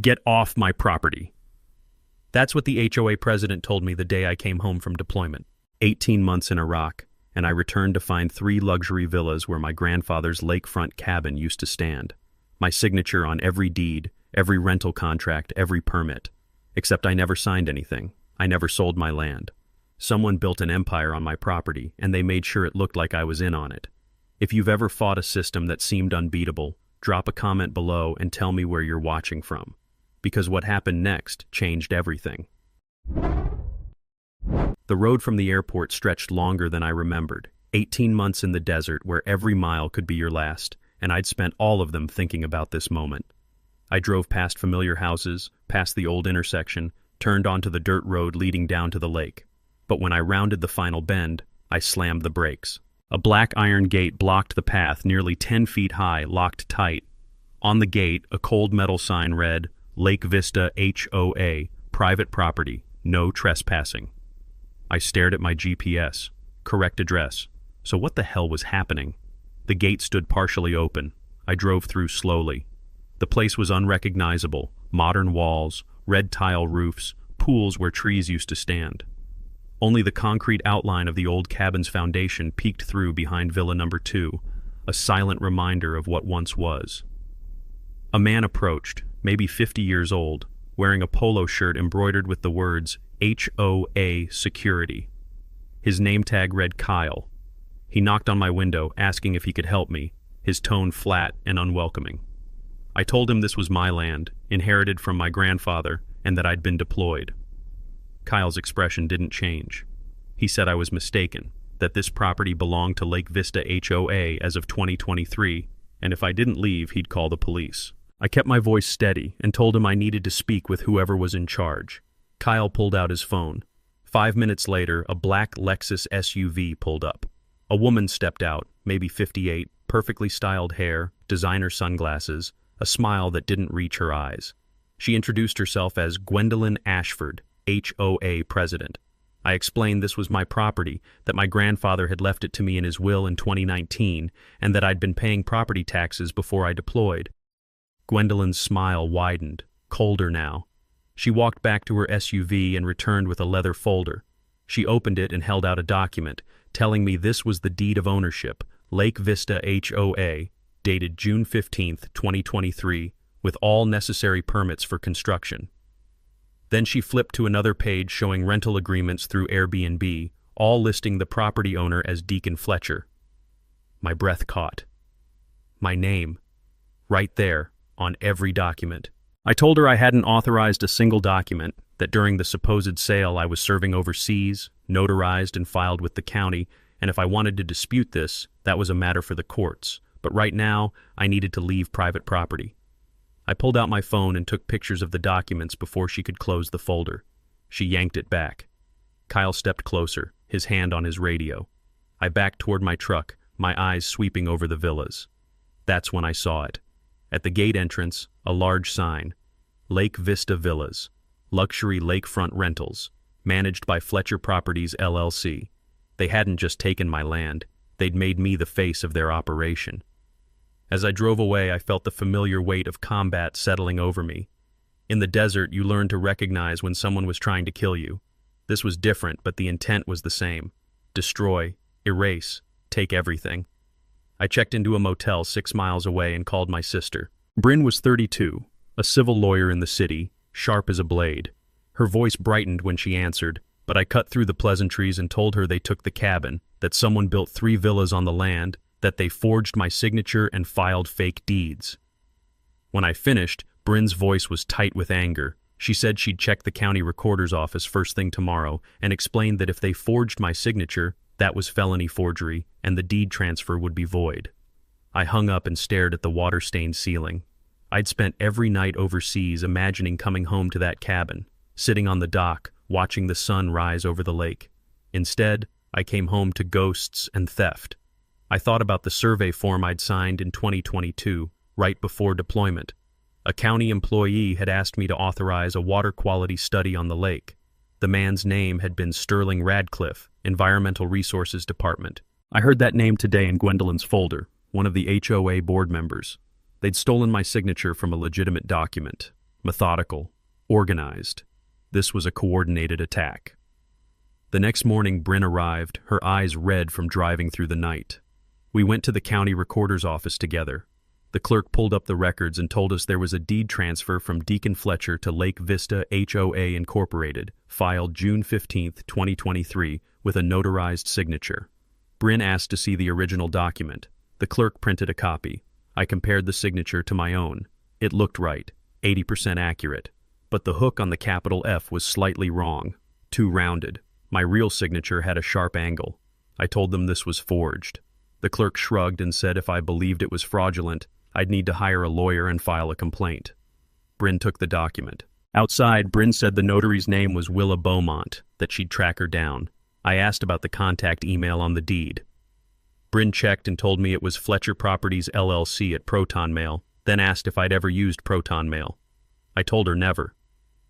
Get off my property. That's what the HOA president told me the day I came home from deployment. 18 months in Iraq, and I returned to find 3 luxury villas where my grandfather's lakefront cabin used to stand. My signature on every deed, every rental contract, every permit. Except I never signed anything. I never sold my land. Someone built an empire on my property, and they made sure it looked like I was in on it. If you've ever fought a system that seemed unbeatable, drop a comment below and tell me where you're watching from. Because what happened next changed everything. The road from the airport stretched longer than I remembered. 18 months in the desert where every mile could be your last, and I'd spent all of them thinking about this moment. I drove past familiar houses, past the old intersection, turned onto the dirt road leading down to the lake. But when I rounded the final bend, I slammed the brakes. A black iron gate blocked the path, nearly 10 feet high, locked tight. On the gate, a cold metal sign read, Lake Vista HOA, private property, no trespassing. I stared at my GPS. Correct address. So what the hell was happening? The gate stood partially open. I drove through slowly. The place was unrecognizable. Modern walls, red tile roofs, pools where trees used to stand. Only the concrete outline of the old cabin's foundation peeked through behind Villa Number 2, a silent reminder of what once was. A man approached, maybe 50 years old, wearing a polo shirt embroidered with the words HOA Security. His name tag read Kyle. He knocked on my window, asking if he could help me, his tone flat and unwelcoming. I told him this was my land, inherited from my grandfather, and that I'd been deployed. Kyle's expression didn't change. He said I was mistaken, that this property belonged to Lake Vista HOA as of 2023, and if I didn't leave, he'd call the police. I kept my voice steady and told him I needed to speak with whoever was in charge. Kyle pulled out his phone. 5 minutes later, a black Lexus SUV pulled up. A woman stepped out, maybe 58, perfectly styled hair, designer sunglasses, a smile that didn't reach her eyes. She introduced herself as Gwendolyn Ashford, HOA president. I explained this was my property, that my grandfather had left it to me in his will in 2019, and that I'd been paying property taxes before I deployed. Gwendolyn's smile widened, colder now. She walked back to her SUV and returned with a leather folder. She opened it and held out a document, telling me this was the deed of ownership, Lake Vista HOA, dated June 15, 2023, with all necessary permits for construction. Then she flipped to another page showing rental agreements through Airbnb, all listing the property owner as Deacon Fletcher. My breath caught. My name, right there, on every document. I told her I hadn't authorized a single document, that during the supposed sale I was serving overseas, notarized and filed with the county, and if I wanted to dispute this, that was a matter for the courts. But right now, I needed to leave private property. I pulled out my phone and took pictures of the documents before she could close the folder. She yanked it back. Kyle stepped closer, his hand on his radio. I backed toward my truck, my eyes sweeping over the villas. That's when I saw it. At the gate entrance, a large sign. Lake Vista Villas, luxury lakefront rentals, managed by Fletcher Properties LLC. They hadn't just taken my land, they'd made me the face of their operation. As I drove away, I felt the familiar weight of combat settling over me. In the desert, you learn to recognize when someone was trying to kill you. This was different, but the intent was the same. Destroy, erase, take everything. I checked into a motel 6 miles away and called my sister. Bryn was 32, a civil lawyer in the city, sharp as a blade. Her voice brightened when she answered, but I cut through the pleasantries and told her they took the cabin, that someone built 3 villas on the land, that they forged my signature and filed fake deeds. When I finished, Bryn's voice was tight with anger. She said she'd check the county recorder's office first thing tomorrow and explained that if they forged my signature, that was felony forgery and the deed transfer would be void. I hung up and stared at the water-stained ceiling. I'd spent every night overseas imagining coming home to that cabin, sitting on the dock, watching the sun rise over the lake. Instead, I came home to ghosts and theft. I thought about the survey form I'd signed in 2022, right before deployment. A county employee had asked me to authorize a water quality study on the lake. The man's name had been Sterling Radcliffe, Environmental Resources Department. I heard that name today in Gwendolyn's folder, one of the HOA board members. They'd stolen my signature from a legitimate document. methodical, organized. This was a coordinated attack. The next morning, Bryn arrived, her eyes red from driving through the night. We went to the county recorder's office together. The clerk pulled up the records and told us there was a deed transfer from Deacon Fletcher to Lake Vista HOA Incorporated, filed June 15, 2023, with a notarized signature. Bryn asked to see the original document. The clerk printed a copy. I compared the signature to my own. It looked right, 80% accurate. But the hook on the capital F was slightly wrong, too rounded. My real signature had a sharp angle. I told them this was forged. The clerk shrugged and said if I believed it was fraudulent, I'd need to hire a lawyer and file a complaint. Bryn took the document. Outside, Bryn said the notary's name was Willa Beaumont, that she'd track her down. I asked about the contact email on the deed. Bryn checked and told me it was Fletcher Properties LLC at Proton Mail, then asked if I'd ever used Proton Mail. I told her never.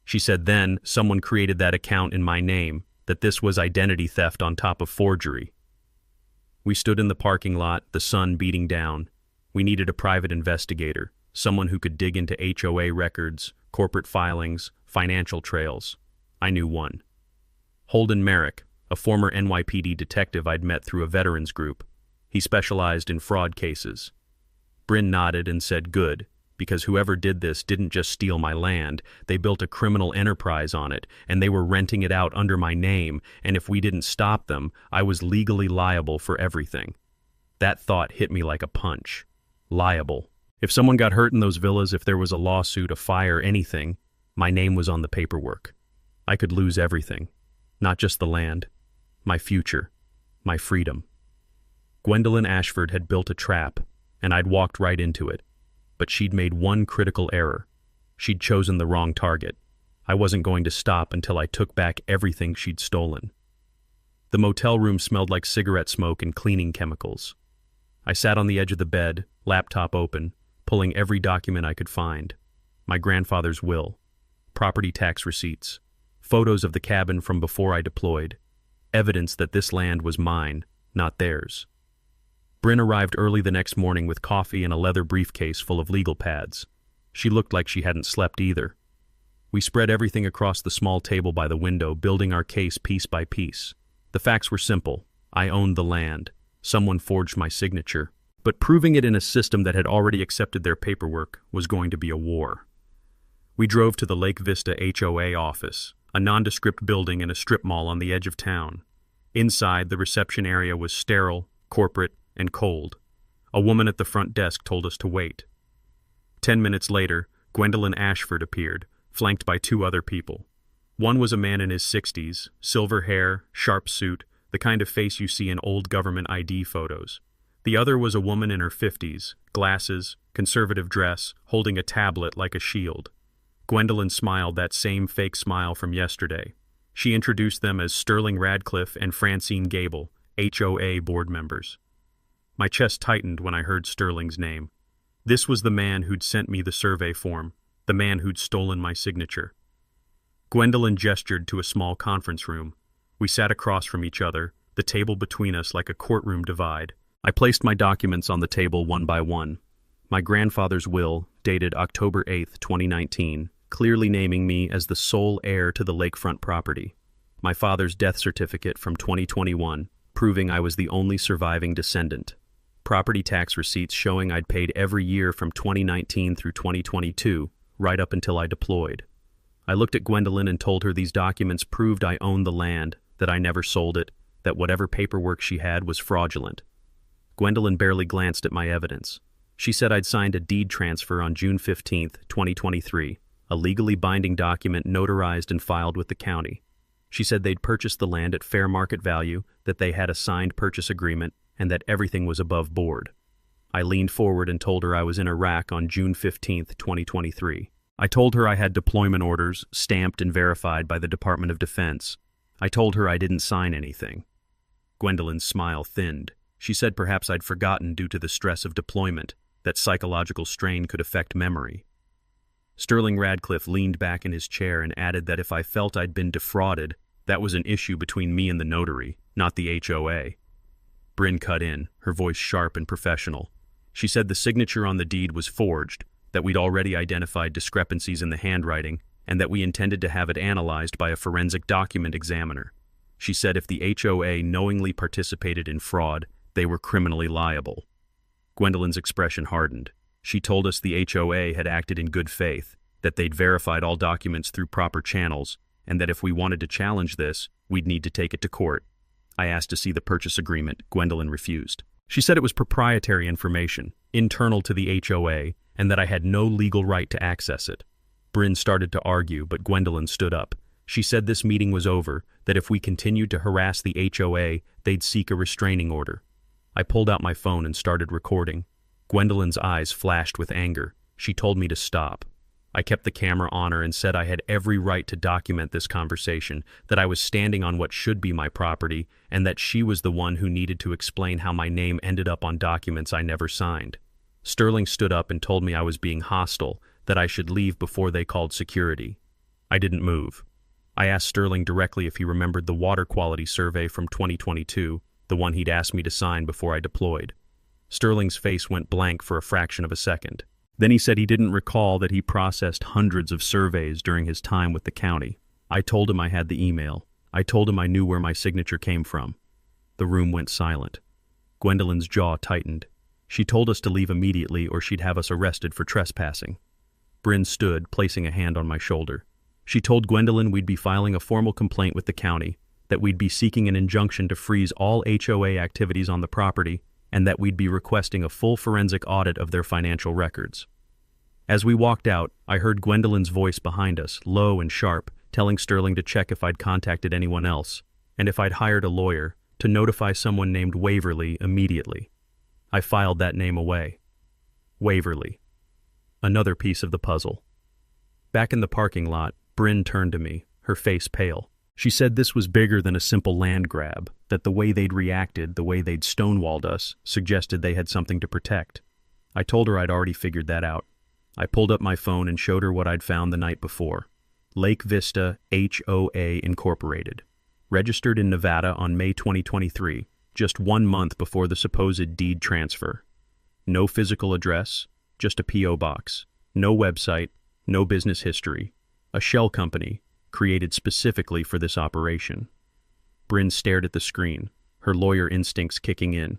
She said then someone created that account in my name, that this was identity theft on top of forgery. We stood in the parking lot, the sun beating down. We needed a private investigator, someone who could dig into HOA records, corporate filings, financial trails. I knew one. Holden Merrick, a former NYPD detective I'd met through a veterans group. He specialized in fraud cases. Bryn nodded and said good, because whoever did this didn't just steal my land, they built a criminal enterprise on it, and they were renting it out under my name, and if we didn't stop them, I was legally liable for everything. That thought hit me like a punch. Liable. If someone got hurt in those villas, if there was a lawsuit, a fire, anything, my name was on the paperwork. I could lose everything. Not just the land. My future. My freedom. Gwendolyn Ashford had built a trap, and I'd walked right into it. But she'd made one critical error. She'd chosen the wrong target. I wasn't going to stop until I took back everything she'd stolen. The motel room smelled like cigarette smoke and cleaning chemicals. I sat on the edge of the bed, laptop open, pulling every document I could find. My grandfather's will, property tax receipts, photos of the cabin from before I deployed, evidence that this land was mine, not theirs. Bryn arrived early the next morning with coffee and a leather briefcase full of legal pads. She looked like she hadn't slept either. We spread everything across the small table by the window, building our case piece by piece. The facts were simple. I owned the land. Someone forged my signature. But proving it in a system that had already accepted their paperwork was going to be a war. We drove to the Lake Vista HOA office, a nondescript building in a strip mall on the edge of town. Inside, the reception area was sterile, corporate, and cold. A woman at the front desk told us to wait. 10 minutes later, Gwendolyn Ashford appeared, flanked by two other people. One was a man in his 60s, silver hair, sharp suit, the kind of face you see in old government ID photos. The other was a woman in her 50s, glasses, conservative dress, holding a tablet like a shield. Gwendolyn smiled that same fake smile from yesterday. She introduced them as Sterling Radcliffe and Francine Gable, HOA board members. My chest tightened when I heard Sterling's name. This was the man who'd sent me the survey form, the man who'd stolen my signature. Gwendolyn gestured to a small conference room. We sat across from each other, the table between us like a courtroom divide. I placed my documents on the table one by one. My grandfather's will, dated October 8, 2019, clearly naming me as the sole heir to the lakefront property. My father's death certificate from 2021, proving I was the only surviving descendant. Property tax receipts showing I'd paid every year from 2019 through 2022, right up until I deployed. I looked at Gwendolyn and told her these documents proved I owned the land, that I never sold it, that whatever paperwork she had was fraudulent. Gwendolyn barely glanced at my evidence. She said I'd signed a deed transfer on June 15, 2023, a legally binding document notarized and filed with the county. She said they'd purchased the land at fair market value, that they had a signed purchase agreement, and that everything was above board. I leaned forward and told her I was in Iraq on June 15, 2023. I told her I had deployment orders, stamped and verified by the Department of Defense. I told her I didn't sign anything. Gwendolyn's smile thinned. She said perhaps I'd forgotten due to the stress of deployment, that psychological strain could affect memory. Sterling Radcliffe leaned back in his chair and added that if I felt I'd been defrauded, that was an issue between me and the notary, not the HOA. Bryn cut in, her voice sharp and professional. She said the signature on the deed was forged, that we'd already identified discrepancies in the handwriting, and that we intended to have it analyzed by a forensic document examiner. She said if the HOA knowingly participated in fraud, they were criminally liable. Gwendolyn's expression hardened. She told us the HOA had acted in good faith, that they'd verified all documents through proper channels, and that if we wanted to challenge this, we'd need to take it to court. I asked to see the purchase agreement. Gwendolyn refused. She said it was proprietary information, internal to the HOA, and that I had no legal right to access it. Bryn started to argue, but Gwendolyn stood up. She said this meeting was over, that if we continued to harass the HOA, they'd seek a restraining order. I pulled out my phone and started recording. Gwendolyn's eyes flashed with anger. She told me to stop. I kept the camera on her and said I had every right to document this conversation, that I was standing on what should be my property, and that she was the one who needed to explain how my name ended up on documents I never signed. Sterling stood up and told me I was being hostile, that I should leave before they called security. I didn't move. I asked Sterling directly if he remembered the water quality survey from 2022, the one he'd asked me to sign before I deployed. Sterling's face went blank for a fraction of a second. Then he said he didn't recall that he processed hundreds of surveys during his time with the county. I told him I had the email. I told him I knew where my signature came from. The room went silent. Gwendolyn's jaw tightened. She told us to leave immediately or she'd have us arrested for trespassing. Bryn stood, placing a hand on my shoulder. She told Gwendolyn we'd be filing a formal complaint with the county, that we'd be seeking an injunction to freeze all HOA activities on the property, and that we'd be requesting a full forensic audit of their financial records. As we walked out, I heard Gwendolyn's voice behind us, low and sharp, telling Sterling to check if I'd contacted anyone else, and if I'd hired a lawyer, to notify someone named Waverly immediately. I filed that name away. Waverly. Another piece of the puzzle. Back in the parking lot, Bryn turned to me, her face pale. She said this was bigger than a simple land grab, that the way they'd reacted, the way they'd stonewalled us, suggested they had something to protect. I told her I'd already figured that out. I pulled up my phone and showed her what I'd found the night before. Lake Vista HOA Incorporated. Registered in Nevada on May 2023, just 1 month before the supposed deed transfer. No physical address, just a P.O. box. No website, no business history. A shell company, created specifically for this operation. Bryn stared at the screen, her lawyer instincts kicking in.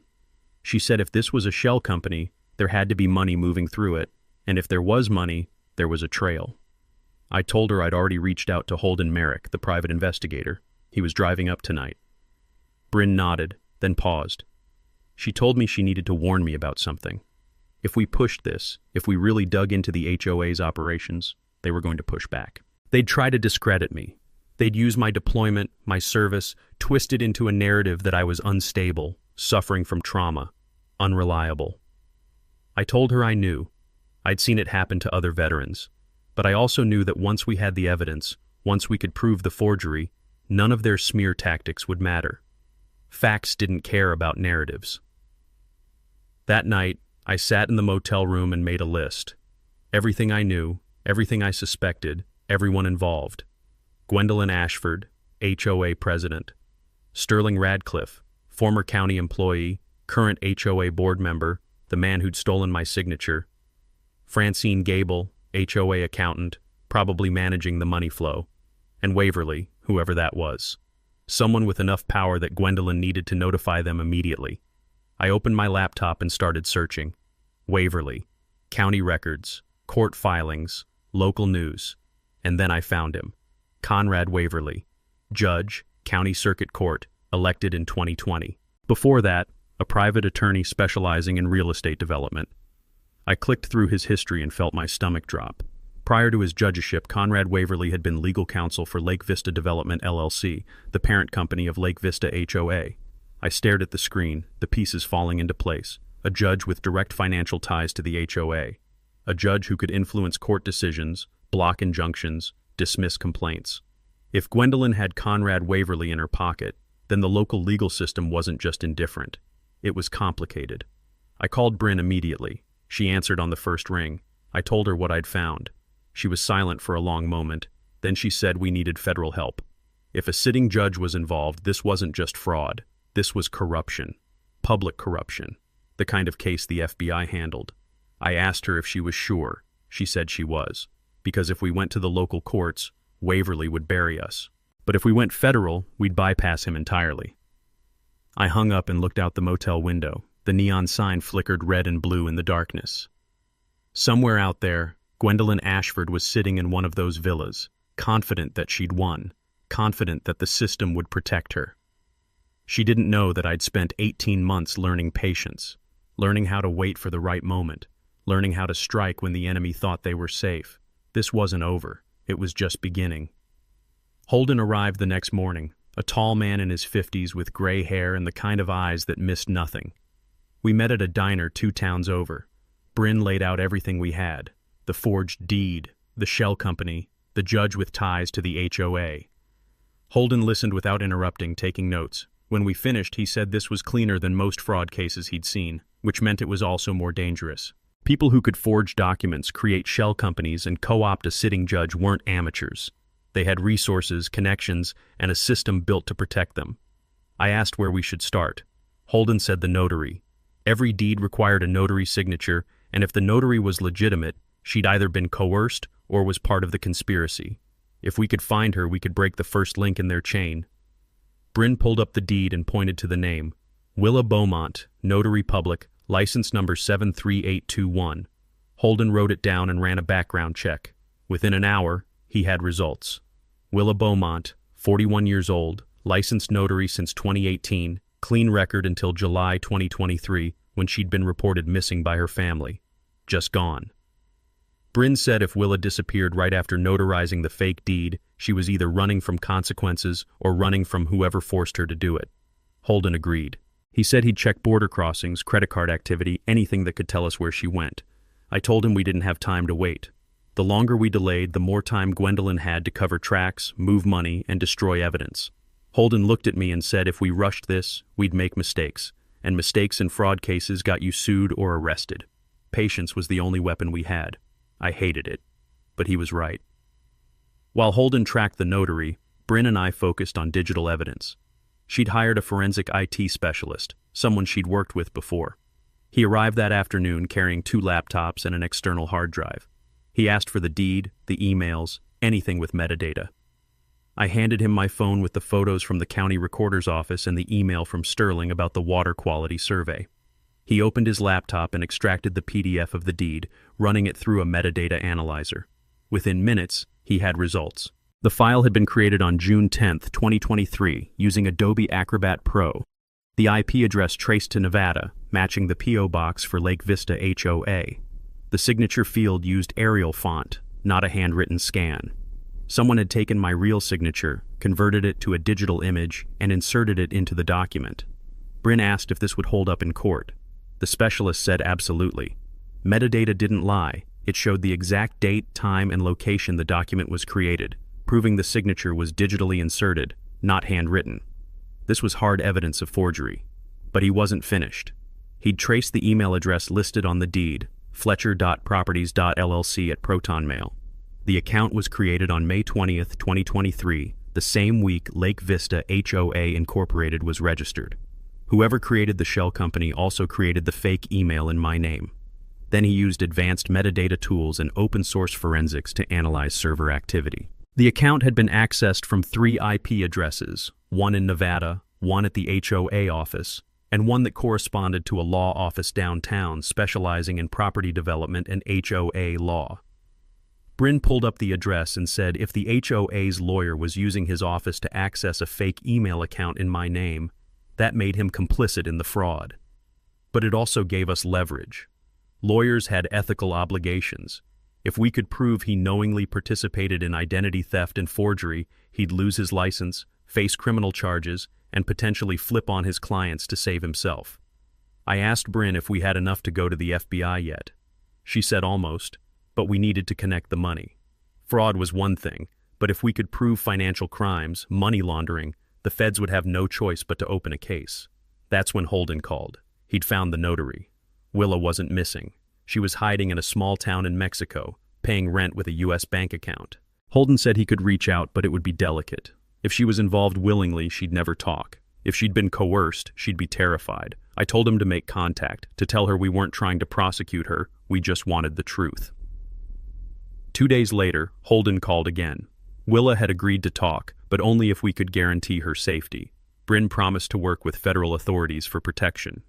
She said if this was a shell company, there had to be money moving through it, and if there was money, there was a trail. I told her I'd already reached out to Holden Merrick, the private investigator. He was driving up tonight. Bryn nodded, then paused. She told me she needed to warn me about something. If we pushed this, if we really dug into the HOA's operations, they were going to push back. They'd try to discredit me. They'd use my deployment, my service, twist it into a narrative that I was unstable, suffering from trauma, unreliable. I told her I knew. I'd seen it happen to other veterans. But I also knew that once we had the evidence, once we could prove the forgery, none of their smear tactics would matter. Facts didn't care about narratives. That night, I sat in the motel room and made a list. Everything I knew, everything I suspected, everyone involved. Gwendolyn Ashford, HOA president. Sterling Radcliffe, former county employee, current HOA board member, the man who'd stolen my signature. Francine Gable, HOA accountant, probably managing the money flow. And Waverly, whoever that was. Someone with enough power that Gwendolyn needed to notify them immediately. I opened my laptop and started searching. Waverly, county records, court filings, local news. And then I found him. Conrad Waverly, judge, county circuit court, elected in 2020. Before that, a private attorney specializing in real estate development. I clicked through his history and felt my stomach drop. Prior to his judgeship, Conrad Waverly had been legal counsel for Lake Vista Development LLC, the parent company of Lake Vista HOA. I stared at the screen, the pieces falling into place. A judge with direct financial ties to the HOA. A judge who could influence court decisions, block injunctions, dismiss complaints. If Gwendolyn had Conrad Waverly in her pocket, then the local legal system wasn't just indifferent. It was complicated. I called Bryn immediately. She answered on the first ring. I told her what I'd found. She was silent for a long moment. Then she said we needed federal help. If a sitting judge was involved, this wasn't just fraud. This was corruption. Public corruption. The kind of case the FBI handled. I asked her if she was sure. she said she was, because if we went to the local courts, Waverly would bury us. But if we went federal, we'd bypass him entirely. I hung up and looked out the motel window. The neon sign flickered red and blue in the darkness. Somewhere out there, Gwendolyn Ashford was sitting in one of those villas, confident that she'd won, confident that the system would protect her. She didn't know that I'd spent 18 months learning patience, learning how to wait for the right moment, learning how to strike when the enemy thought they were safe. This wasn't over. It was just beginning. Holden arrived the next morning, a tall man in his 50s with gray hair and the kind of eyes that missed nothing. We met at a diner 2 towns over. Bryn laid out everything we had: the forged deed, the shell company, the judge with ties to the HOA. Holden listened without interrupting, taking notes. When we finished, he said this was cleaner than most fraud cases he'd seen, which meant it was also more dangerous. People who could forge documents, create shell companies, and co-opt a sitting judge weren't amateurs. They had resources, connections, and a system built to protect them. I asked where we should start. Holden said the notary. Every deed required a notary signature, and if the notary was legitimate, she'd either been coerced or was part of the conspiracy. If we could find her, we could break the first link in their chain. Bryn pulled up the deed and pointed to the name. Willa Beaumont, Notary Public, license number 73821. Holden wrote it down and ran a background check. Within an hour, he had results. Willa Beaumont, 41 years old, licensed notary since 2018, clean record until July 2023, when she'd been reported missing by her family. Just gone. Bryn said if Willa disappeared right after notarizing the fake deed, she was either running from consequences or running from whoever forced her to do it. Holden agreed. He said he'd check border crossings, credit card activity, anything that could tell us where she went. I told him we didn't have time to wait. The longer we delayed, the more time Gwendolyn had to cover tracks, move money, and destroy evidence. Holden looked at me and said if we rushed this, we'd make mistakes, and mistakes in fraud cases got you sued or arrested. Patience was the only weapon we had. I hated it, but he was right. While Holden tracked the notary, Bryn and I focused on digital evidence. She'd hired a forensic IT specialist, someone she'd worked with before. He arrived that afternoon carrying 2 laptops and an external hard drive. He asked for the deed, the emails, anything with metadata. I handed him my phone with the photos from the county recorder's office and the email from Sterling about the water quality survey. He opened his laptop and extracted the PDF of the deed, running it through a metadata analyzer. Within minutes, he had results. The file had been created on June 10, 2023, using Adobe Acrobat Pro. The IP address traced to Nevada, matching the P.O. box for Lake Vista HOA. The signature field used Arial font, not a handwritten scan. Someone had taken my real signature, converted it to a digital image, and inserted it into the document. Bryn asked if this would hold up in court. The specialist said absolutely. Metadata didn't lie. It showed the exact date, time, and location the document was created, proving the signature was digitally inserted, not handwritten. This was hard evidence of forgery. But he wasn't finished. He'd traced the email address listed on the deed, fletcher.properties.llc at ProtonMail. The account was created on May 20, 2023, the same week Lake Vista HOA Incorporated was registered. Whoever created the shell company also created the fake email in my name. Then he used advanced metadata tools and open-source forensics to analyze server activity. The account had been accessed from 3 IP addresses, one in Nevada, one at the HOA office, and one that corresponded to a law office downtown specializing in property development and HOA law. Bryn pulled up the address and said if the HOA's lawyer was using his office to access a fake email account in my name, that made him complicit in the fraud. But it also gave us leverage. Lawyers had ethical obligations. If we could prove he knowingly participated in identity theft and forgery, he'd lose his license, face criminal charges, and potentially flip on his clients to save himself. I asked Bryn if we had enough to go to the FBI yet. She said almost, but we needed to connect the money. Fraud was one thing, but if we could prove financial crimes, money laundering, the feds would have no choice but to open a case. That's when Holden called. He'd found the notary. Willa wasn't missing. She was hiding in a small town in Mexico, paying rent with a U.S. bank account. Holden said he could reach out, but it would be delicate. If she was involved willingly, she'd never talk. If she'd been coerced, she'd be terrified. I told him to make contact, to tell her we weren't trying to prosecute her, we just wanted the truth. 2 days later, Holden called again. Willa had agreed to talk, but only if we could guarantee her safety. Bryn promised to work with federal authorities for protection.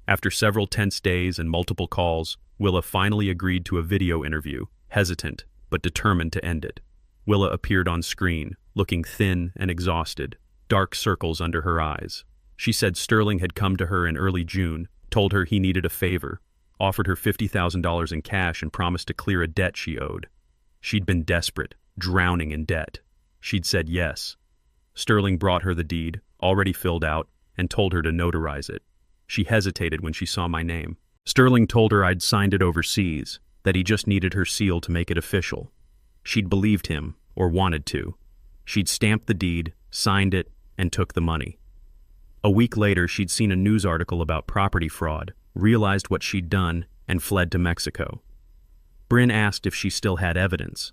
After several tense days and multiple calls, Willa finally agreed to a video interview, hesitant, but determined to end it. Willa appeared on screen, looking thin and exhausted, dark circles under her eyes. She said Sterling had come to her in early June, told her he needed a favor, offered her $50,000 in cash and promised to clear a debt she owed. She'd been desperate, drowning in debt. She'd said yes. Sterling brought her the deed, already filled out, and told her to notarize it. She hesitated when she saw my name. Sterling told her I'd signed it overseas, that he just needed her seal to make it official. She'd believed him, or wanted to. She'd stamped the deed, signed it, and took the money. A week later, she'd seen a news article about property fraud, realized what she'd done, and fled to Mexico. Bryn asked if she still had evidence.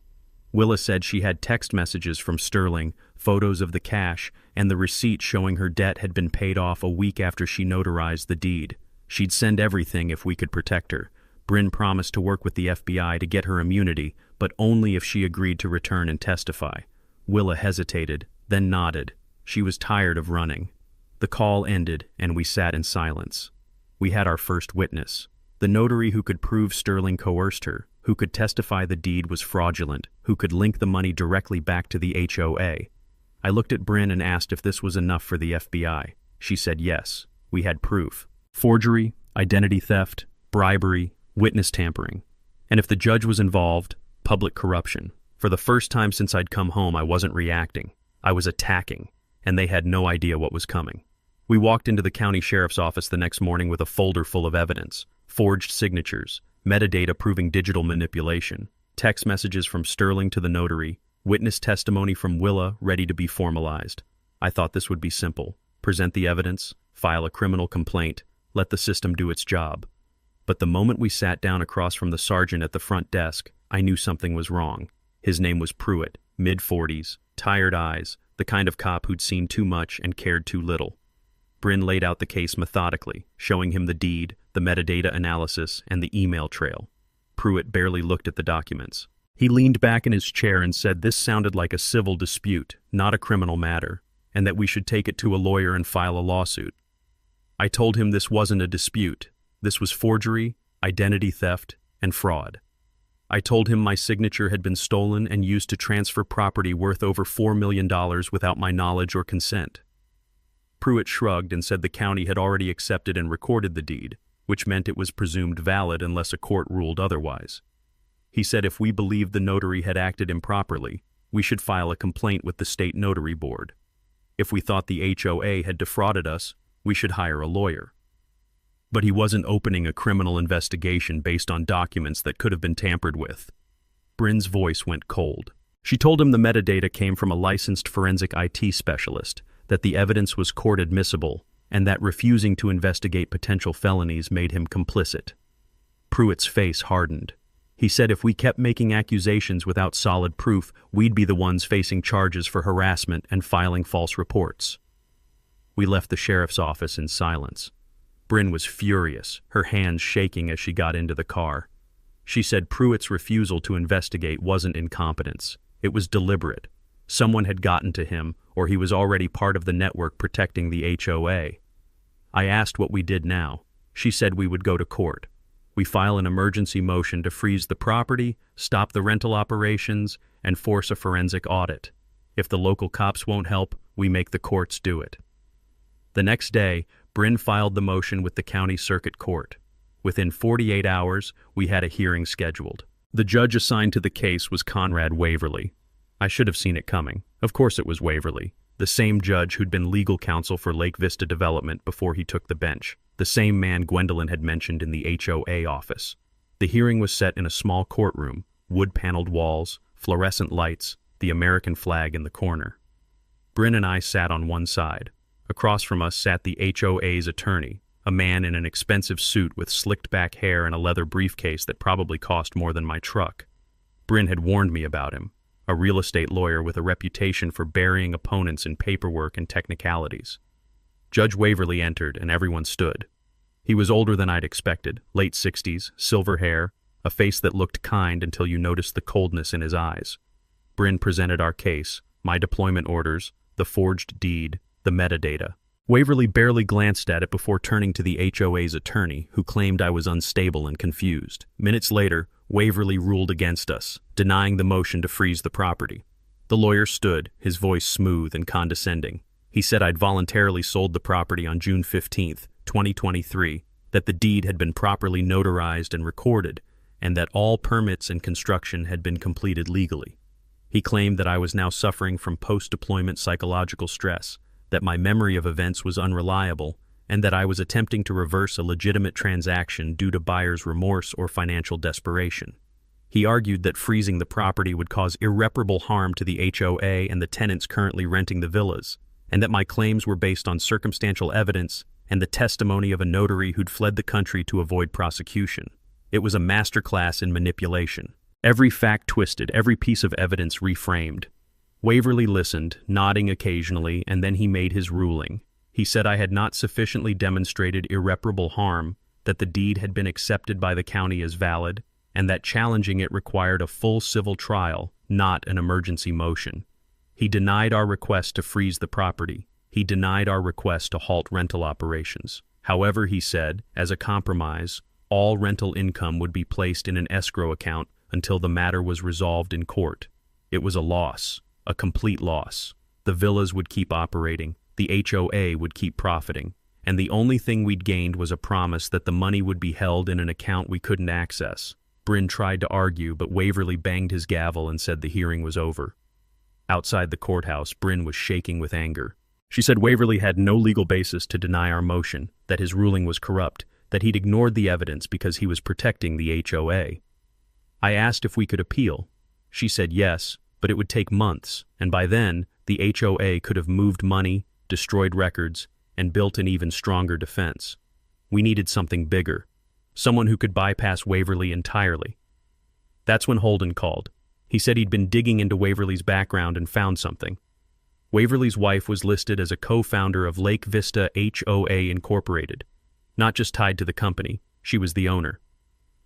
Willa said she had text messages from Sterling, photos of the cash, and the receipt showing her debt had been paid off a week after she notarized the deed. She'd send everything if we could protect her. Bryn promised to work with the FBI to get her immunity, but only if she agreed to return and testify. Willa hesitated, then nodded. She was tired of running. The call ended, and we sat in silence. We had our first witness. The notary who could prove Sterling coerced her, who could testify the deed was fraudulent, who could link the money directly back to the HOA. I looked at Bryn and asked if this was enough for the FBI. She said yes. We had proof. Forgery, identity theft, bribery, witness tampering. And if the judge was involved, public corruption. For the first time since I'd come home, I wasn't reacting. I was attacking, and they had no idea what was coming. We walked into the county sheriff's office the next morning with a folder full of evidence, forged signatures, metadata proving digital manipulation, text messages from Sterling to the notary, witness testimony from Willa ready to be formalized. I thought this would be simple. Present the evidence, file a criminal complaint, let the system do its job. But the moment we sat down across from the sergeant at the front desk, I knew something was wrong. His name was Pruitt, mid-40s, tired eyes, the kind of cop who'd seen too much and cared too little. Bryn laid out the case methodically, showing him the deed, the metadata analysis, and the email trail. Pruitt barely looked at the documents. He leaned back in his chair and said this sounded like a civil dispute, not a criminal matter, and that we should take it to a lawyer and file a lawsuit. I told him this wasn't a dispute. This was forgery, identity theft, and fraud. I told him my signature had been stolen and used to transfer property worth over $4 million without my knowledge or consent. Pruitt shrugged and said the county had already accepted and recorded the deed, which meant it was presumed valid unless a court ruled otherwise. He said if we believed the notary had acted improperly, we should file a complaint with the state notary board. If we thought the HOA had defrauded us, we should hire a lawyer. But he wasn't opening a criminal investigation based on documents that could have been tampered with. Bryn's voice went cold. She told him the metadata came from a licensed forensic IT specialist, that the evidence was court admissible, and that refusing to investigate potential felonies made him complicit. Pruitt's face hardened. He said if we kept making accusations without solid proof, we'd be the ones facing charges for harassment and filing false reports. We left the sheriff's office in silence. Bryn was furious, her hands shaking as she got into the car. She said Pruitt's refusal to investigate wasn't incompetence. It was deliberate. Someone had gotten to him, or he was already part of the network protecting the HOA. I asked what we did now. She said we would go to court. We file an emergency motion to freeze the property, stop the rental operations, and force a forensic audit. If the local cops won't help, we make the courts do it. The next day, Bryn filed the motion with the county circuit court. Within 48 hours, we had a hearing scheduled. The judge assigned to the case was Conrad Waverly. I should have seen it coming. Of course it was Waverly, the same judge who'd been legal counsel for Lake Vista Development before he took the bench, the same man Gwendolyn had mentioned in the HOA office. The hearing was set in a small courtroom, wood-paneled walls, fluorescent lights, the American flag in the corner. Bryn and I sat on one side. Across from us sat the HOA's attorney, a man in an expensive suit with slicked-back hair and a leather briefcase that probably cost more than my truck. Bryn had warned me about him. A real estate lawyer with a reputation for burying opponents in paperwork and technicalities. Judge Waverly entered, and everyone stood. He was older than I'd expected, late 60s, silver hair, a face that looked kind until you noticed the coldness in his eyes. Bryn presented our case, my deployment orders, the forged deed, the metadata. Waverly barely glanced at it before turning to the HOA's attorney, who claimed I was unstable and confused. Minutes later, Waverly ruled against us, denying the motion to freeze the property. The lawyer stood, his voice smooth and condescending. He said I'd voluntarily sold the property on June 15, 2023, that the deed had been properly notarized and recorded, and that all permits and construction had been completed legally. He claimed that I was now suffering from post-deployment psychological stress, that my memory of events was unreliable, and that I was attempting to reverse a legitimate transaction due to buyer's remorse or financial desperation. He argued that freezing the property would cause irreparable harm to the HOA and the tenants currently renting the villas, and that my claims were based on circumstantial evidence and the testimony of a notary who'd fled the country to avoid prosecution. It was a masterclass in manipulation. Every fact twisted, every piece of evidence reframed. Waverly listened, nodding occasionally, and then he made his ruling. He said I had not sufficiently demonstrated irreparable harm, that the deed had been accepted by the county as valid, and that challenging it required a full civil trial, not an emergency motion. He denied our request to freeze the property. He denied our request to halt rental operations. However, he said, as a compromise, all rental income would be placed in an escrow account until the matter was resolved in court. It was a loss, a complete loss. The villas would keep operating, the HOA would keep profiting, and the only thing we'd gained was a promise that the money would be held in an account we couldn't access. Bryn tried to argue, but Waverly banged his gavel and said the hearing was over. Outside the courthouse, Bryn was shaking with anger. She said Waverly had no legal basis to deny our motion, that his ruling was corrupt, that he'd ignored the evidence because he was protecting the HOA. I asked if we could appeal. She said yes, but it would take months, and by then, the HOA could have moved money, destroyed records, and built an even stronger defense. We needed something bigger, someone who could bypass Waverly entirely. That's when Holden called. He said he'd been digging into Waverly's background and found something. Waverly's wife was listed as a co-founder of Lake Vista HOA Incorporated. Not just tied to the company, she was the owner.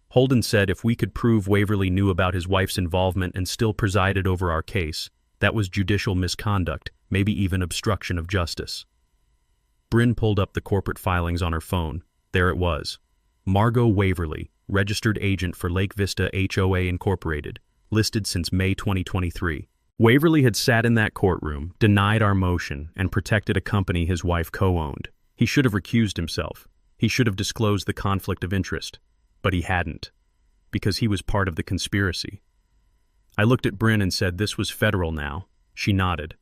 Holden said if we could prove Waverly knew about his wife's involvement and still presided over our case, that was judicial misconduct, maybe even obstruction of justice. Bryn pulled up the corporate filings on her phone. There it was. Margot Waverly, registered agent for Lake Vista HOA Incorporated, listed since May 2023. Waverly had sat in that courtroom, denied our motion, and protected a company his wife co-owned. He should have recused himself. He should have disclosed the conflict of interest. But he hadn't, because he was part of the conspiracy. I looked at Bryn and said this was federal now. She nodded.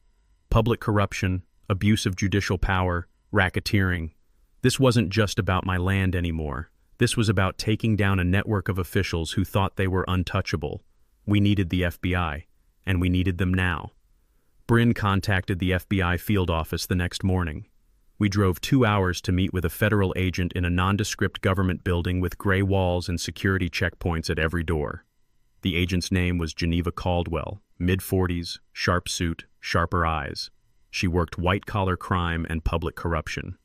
Public corruption, abuse of judicial power, racketeering. This wasn't just about my land anymore. This was about taking down a network of officials who thought they were untouchable. We needed the FBI, and we needed them now. Bryn contacted the FBI field office the next morning. We drove 2 hours to meet with a federal agent in a nondescript government building with gray walls and security checkpoints at every door. The agent's name was Geneva Caldwell, mid-40s, sharp suit, sharper eyes. She worked white-collar crime and public corruption.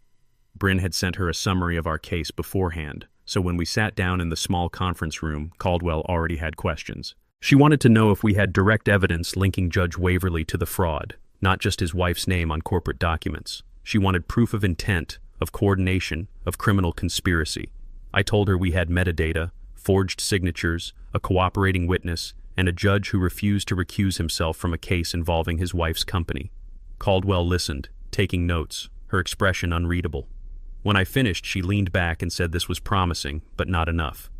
Bryn had sent her a summary of our case beforehand, so when we sat down in the small conference room, Caldwell already had questions. She wanted to know if we had direct evidence linking Judge Waverly to the fraud, not just his wife's name on corporate documents. She wanted proof of intent, of coordination, of criminal conspiracy. I told her we had metadata, forged signatures, a cooperating witness, and a judge who refused to recuse himself from a case involving his wife's company. Caldwell listened, taking notes, her expression unreadable. When I finished, she leaned back and said this was promising, but not enough.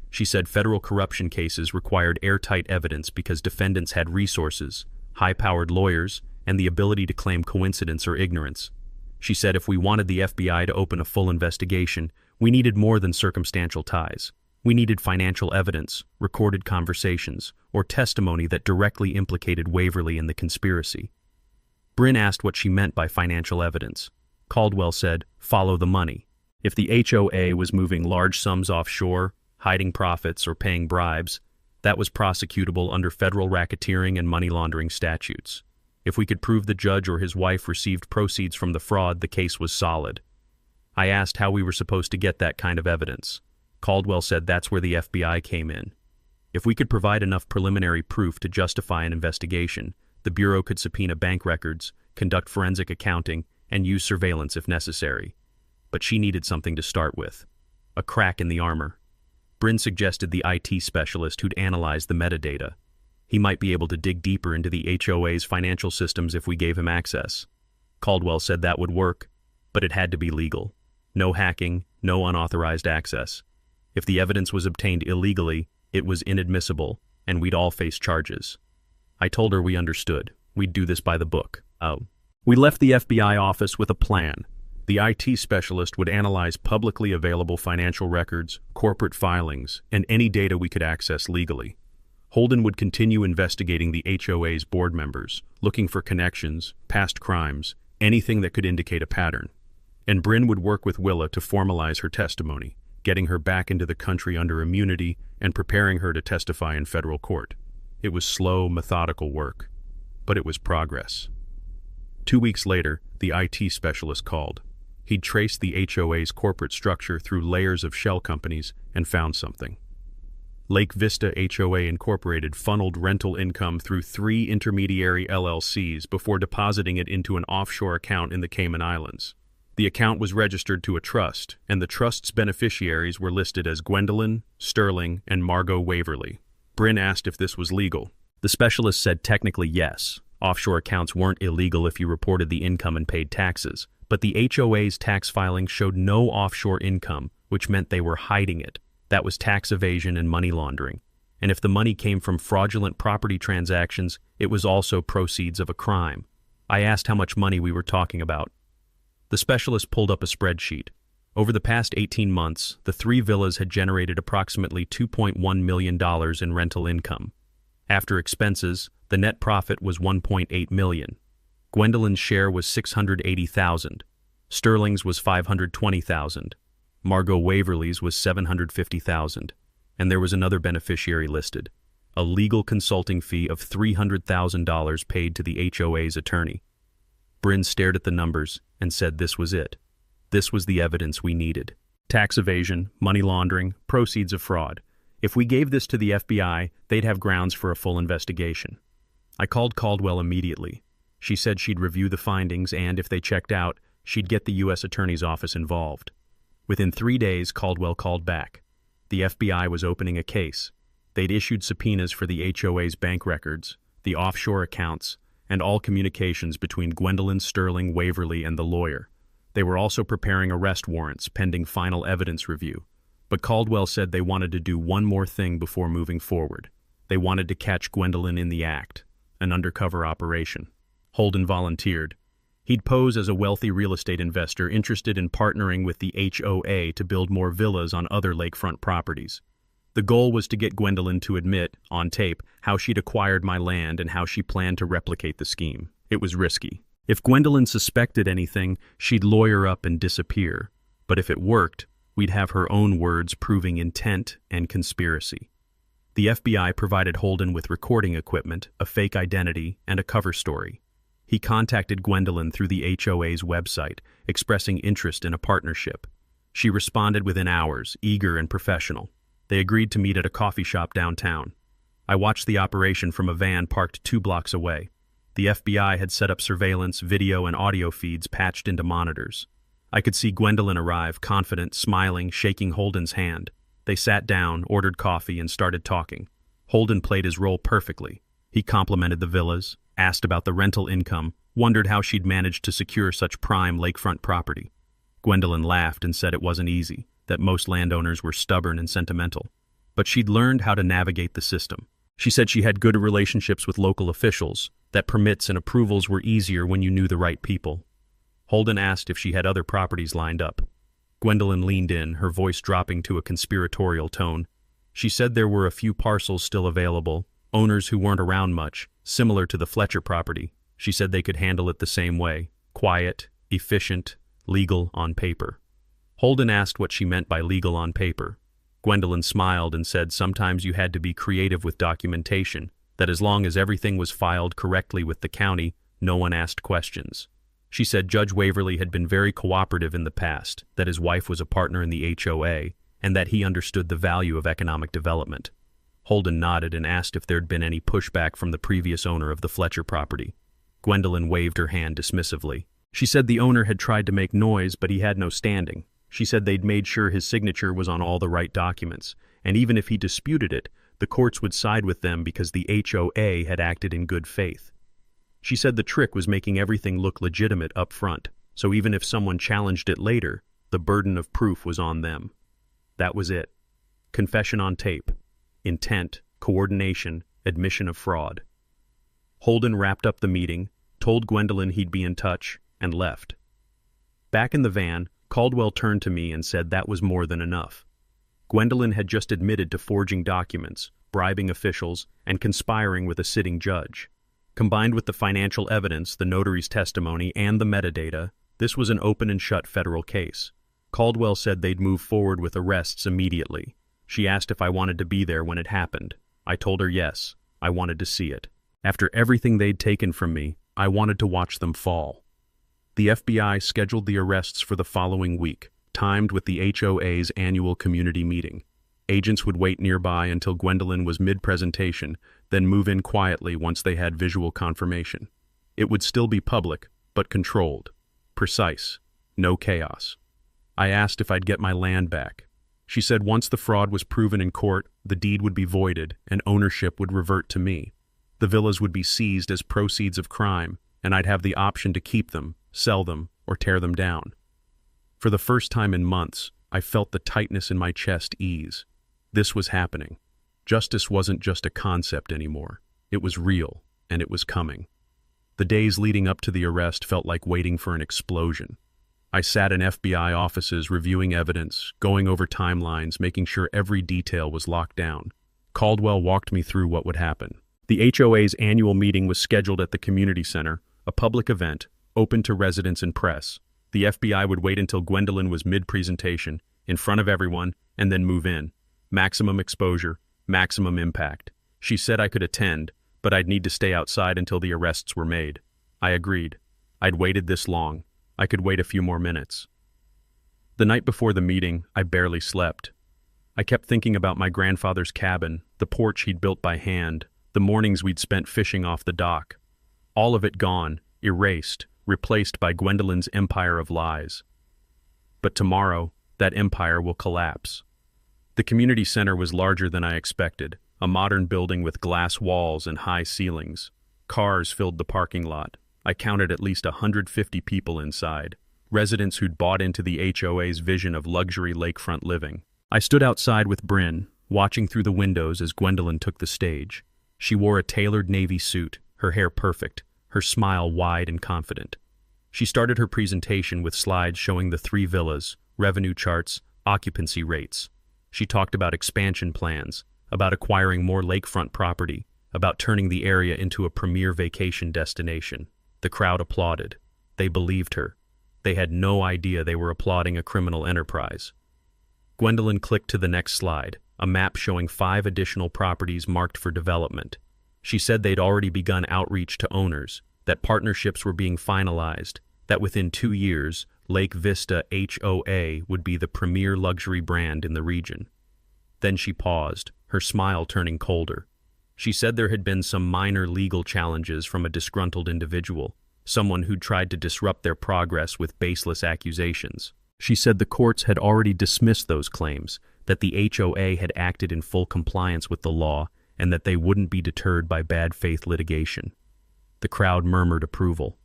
She said federal corruption cases required airtight evidence because defendants had resources, high-powered lawyers, and the ability to claim coincidence or ignorance. She said if we wanted the FBI to open a full investigation, we needed more than circumstantial ties. We needed financial evidence, recorded conversations, or testimony that directly implicated Waverly in the conspiracy. Bryn asked what she meant by financial evidence. Caldwell said, follow the money. If the HOA was moving large sums offshore, hiding profits, or paying bribes, that was prosecutable under federal racketeering and money laundering statutes. If we could prove the judge or his wife received proceeds from the fraud, the case was solid. I asked how we were supposed to get that kind of evidence. Caldwell said that's where the FBI came in. If we could provide enough preliminary proof to justify an investigation, the Bureau could subpoena bank records, conduct forensic accounting, and use surveillance if necessary. But she needed something to start with. A crack in the armor. Bryn suggested the IT specialist who'd analyze the metadata. He might be able to dig deeper into the HOA's financial systems if we gave him access. Caldwell said that would work, but it had to be legal. No hacking, no unauthorized access. If the evidence was obtained illegally, it was inadmissible, and we'd all face charges. I told her we understood. We'd do this by the book. We left the FBI office with a plan. The IT specialist would analyze publicly available financial records, corporate filings, and any data we could access legally. Holden would continue investigating the HOA's board members, looking for connections, past crimes, anything that could indicate a pattern. And Bryn would work with Willa to formalize her testimony, getting her back into the country under immunity and preparing her to testify in federal court. It was slow, methodical work, but it was progress. 2 weeks later, the IT specialist called. He'd traced the HOA's corporate structure through layers of shell companies and found something. Lake Vista HOA Incorporated funneled rental income through 3 intermediary LLCs before depositing it into an offshore account in the Cayman Islands. The account was registered to a trust, and the trust's beneficiaries were listed as Gwendolyn, Sterling, and Margot Waverly. Bryn asked if this was legal. The specialist said technically yes. Offshore accounts weren't illegal if you reported the income and paid taxes, but the HOA's tax filing showed no offshore income, which meant they were hiding it. That was tax evasion and money laundering. And if the money came from fraudulent property transactions, it was also proceeds of a crime. I asked how much money we were talking about. The specialist pulled up a spreadsheet. Over the past 18 months, the 3 villas had generated approximately $2.1 million in rental income. After expenses, the net profit was $1.8 million. Gwendolyn's share was $680,000. Sterling's was $520,000. Margot Waverly's was $750,000, and there was another beneficiary listed, a legal consulting fee of $300,000 paid to the HOA's attorney. Bryn stared at the numbers and said this was it. This was the evidence we needed. Tax evasion, money laundering, proceeds of fraud. If we gave this to the FBI, they'd have grounds for a full investigation. I called Caldwell immediately. She said she'd review the findings and, if they checked out, she'd get the U.S. Attorney's Office involved. Within 3 days, Caldwell called back. The FBI was opening a case. They'd issued subpoenas for the HOA's bank records, the offshore accounts, and all communications between Gwendolyn, Sterling, Waverly, and the lawyer. They were also preparing arrest warrants pending final evidence review. But Caldwell said they wanted to do one more thing before moving forward. They wanted to catch Gwendolyn in the act, an undercover operation. Holden volunteered. He'd pose as a wealthy real estate investor interested in partnering with the HOA to build more villas on other lakefront properties. The goal was to get Gwendolyn to admit, on tape, how she'd acquired my land and how she planned to replicate the scheme. It was risky. If Gwendolyn suspected anything, she'd lawyer up and disappear. But if it worked, we'd have her own words proving intent and conspiracy. The FBI provided Holden with recording equipment, a fake identity, and a cover story. He contacted Gwendolyn through the HOA's website, expressing interest in a partnership. She responded within hours, eager and professional. They agreed to meet at a coffee shop downtown. I watched the operation from a van parked 2 blocks away. The FBI had set up surveillance, video, and audio feeds patched into monitors. I could see Gwendolyn arrive, confident, smiling, shaking Holden's hand. They sat down, ordered coffee, and started talking. Holden played his role perfectly. He complimented the villas, asked about the rental income, wondered how she'd managed to secure such prime lakefront property. Gwendolyn laughed and said it wasn't easy, that most landowners were stubborn and sentimental. But she'd learned how to navigate the system. She said she had good relationships with local officials, that permits and approvals were easier when you knew the right people. Holden asked if she had other properties lined up. Gwendolyn leaned in, her voice dropping to a conspiratorial tone. She said there were a few parcels still available, owners who weren't around much, similar to the Fletcher property. She said they could handle it the same way, quiet, efficient, legal on paper. Holden asked what she meant by legal on paper. Gwendolyn smiled and said sometimes you had to be creative with documentation, that as long as everything was filed correctly with the county, no one asked questions. She said Judge Waverly had been very cooperative in the past, that his wife was a partner in the HOA, and that he understood the value of economic development. Holden nodded and asked if there'd been any pushback from the previous owner of the Fletcher property. Gwendolyn waved her hand dismissively. She said the owner had tried to make noise, but he had no standing. She said they'd made sure his signature was on all the right documents, and even if he disputed it, the courts would side with them because the HOA had acted in good faith. She said the trick was making everything look legitimate up front, so even if someone challenged it later, the burden of proof was on them. That was it. Confession on tape. Intent, coordination, admission of fraud. Holden wrapped up the meeting, told Gwendolyn he'd be in touch, and left. Back in the van, Caldwell turned to me and said that was more than enough. Gwendolyn had just admitted to forging documents, bribing officials, and conspiring with a sitting judge. Combined with the financial evidence, the notary's testimony, and the metadata, this was an open and shut federal case. Caldwell said they'd move forward with arrests immediately. She asked if I wanted to be there when it happened. I told her yes, I wanted to see it. After everything they'd taken from me, I wanted to watch them fall. The FBI scheduled the arrests for the following week, timed with the HOA's annual community meeting. Agents would wait nearby until Gwendolyn was mid-presentation, then move in quietly once they had visual confirmation. It would still be public, but controlled. Precise. No chaos. I asked if I'd get my land back. She said once the fraud was proven in court, the deed would be voided and ownership would revert to me. The villas would be seized as proceeds of crime, and I'd have the option to keep them, sell them, or tear them down. For the first time in months, I felt the tightness in my chest ease. This was happening. Justice wasn't just a concept anymore. It was real, and it was coming. The days leading up to the arrest felt like waiting for an explosion. I sat in FBI offices reviewing evidence, going over timelines, making sure every detail was locked down. Caldwell walked me through what would happen. The HOA's annual meeting was scheduled at the community center, a public event, open to residents and press. The FBI would wait until Gwendolyn was mid-presentation, in front of everyone, and then move in. Maximum exposure, maximum impact. She said I could attend, but I'd need to stay outside until the arrests were made. I agreed. I'd waited this long. I could wait a few more minutes. The night before the meeting, I barely slept. I kept thinking about my grandfather's cabin, the porch he'd built by hand, the mornings we'd spent fishing off the dock. All of it gone, erased, replaced by Gwendolyn's empire of lies. But tomorrow, that empire will collapse. The community center was larger than I expected, a modern building with glass walls and high ceilings. Cars filled the parking lot. I counted at least 150 people inside, residents who'd bought into the HOA's vision of luxury lakefront living. I stood outside with Bryn, watching through the windows as Gwendolyn took the stage. She wore a tailored navy suit, her hair perfect, her smile wide and confident. She started her presentation with slides showing the 3 villas, revenue charts, occupancy rates. She talked about expansion plans, about acquiring more lakefront property, about turning the area into a premier vacation destination. The crowd applauded. They believed her. They had no idea they were applauding a criminal enterprise. Gwendolyn clicked to the next slide, a map showing 5 additional properties marked for development. She said they'd already begun outreach to owners, that partnerships were being finalized, that within 2 years, Lake Vista HOA would be the premier luxury brand in the region. Then she paused, her smile turning colder. She said there had been some minor legal challenges from a disgruntled individual, someone who'd tried to disrupt their progress with baseless accusations. She said the courts had already dismissed those claims, that the HOA had acted in full compliance with the law, and that they wouldn't be deterred by bad faith litigation. The crowd murmured approval.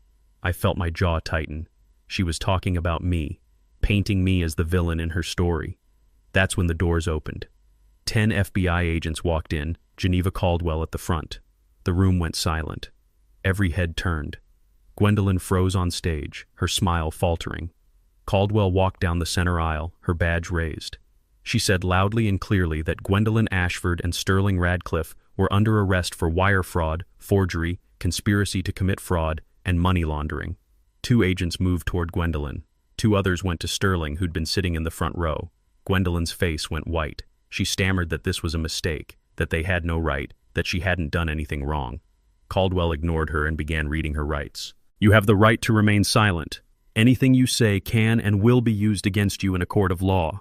I felt my jaw tighten. She was talking about me, painting me as the villain in her story. That's when the doors opened. 10 FBI agents walked in, Geneva Caldwell at the front. The room went silent. Every head turned. Gwendolyn froze on stage, her smile faltering. Caldwell walked down the center aisle, her badge raised. She said loudly and clearly that Gwendolyn Ashford and Sterling Radcliffe were under arrest for wire fraud, forgery, conspiracy to commit fraud, and money laundering. 2 agents moved toward Gwendolyn. 2 others went to Sterling, who'd been sitting in the front row. Gwendolyn's face went white. She stammered that this was a mistake, that they had no right, that she hadn't done anything wrong. Caldwell ignored her and began reading her rights. You have the right to remain silent. Anything you say can and will be used against you in a court of law.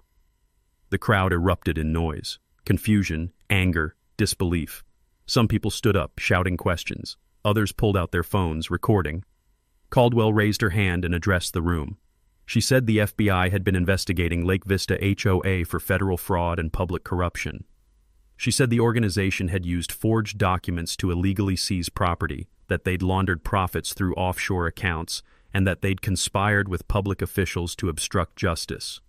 The crowd erupted in noise, confusion, anger, disbelief. Some people stood up, shouting questions. Others pulled out their phones, recording. Caldwell raised her hand and addressed the room. She said the FBI had been investigating Lake Vista HOA for federal fraud and public corruption. She said the organization had used forged documents to illegally seize property, that they'd laundered profits through offshore accounts, and that they'd conspired with public officials to obstruct justice.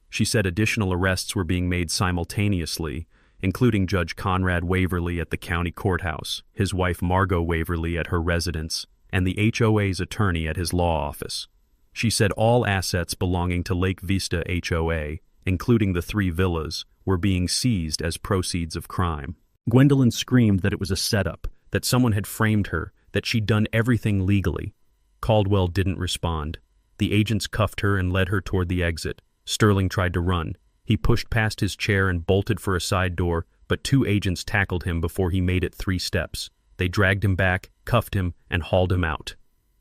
She said additional arrests were being made simultaneously, including Judge Conrad Waverly at the county courthouse, his wife Margot Waverly at her residence, and the HOA's attorney at his law office. She said all assets belonging to Lake Vista HOA, including the 3 villas, were being seized as proceeds of crime. Gwendolyn screamed that it was a setup, that someone had framed her, that she'd done everything legally. Caldwell didn't respond. The agents cuffed her and led her toward the exit. Sterling tried to run. He pushed past his chair and bolted for a side door, but 2 agents tackled him before he made it 3 steps. They dragged him back, cuffed him, and hauled him out.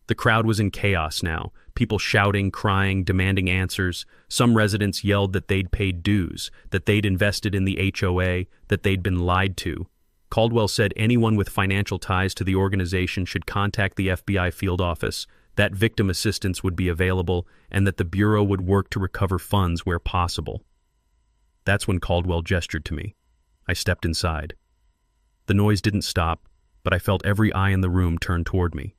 The crowd was in chaos now, people shouting, crying, demanding answers. Some residents yelled that they'd paid dues, that they'd invested in the HOA, that they'd been lied to. Caldwell said anyone with financial ties to the organization should contact the FBI field office, that victim assistance would be available, and that the Bureau would work to recover funds where possible. That's when Caldwell gestured to me. I stepped inside. The noise didn't stop, but I felt every eye in the room turn toward me.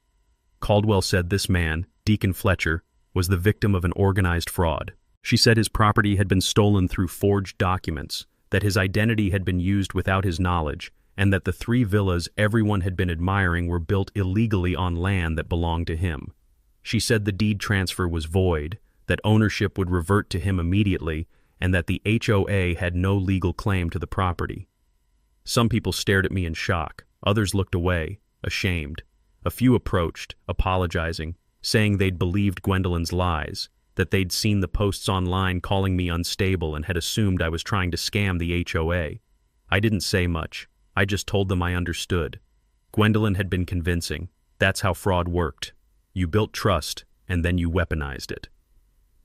Caldwell said this man, Deacon Fletcher, was the victim of an organized fraud. She said his property had been stolen through forged documents, that his identity had been used without his knowledge, and that the 3 villas everyone had been admiring were built illegally on land that belonged to him. She said the deed transfer was void, that ownership would revert to him immediately, and that the HOA had no legal claim to the property. Some people stared at me in shock. Others looked away, ashamed. A few approached, apologizing, saying they'd believed Gwendolyn's lies, that they'd seen the posts online calling me unstable and had assumed I was trying to scam the HOA. I didn't say much. I just told them I understood. Gwendolyn had been convincing. That's how fraud worked. You built trust, and then you weaponized it.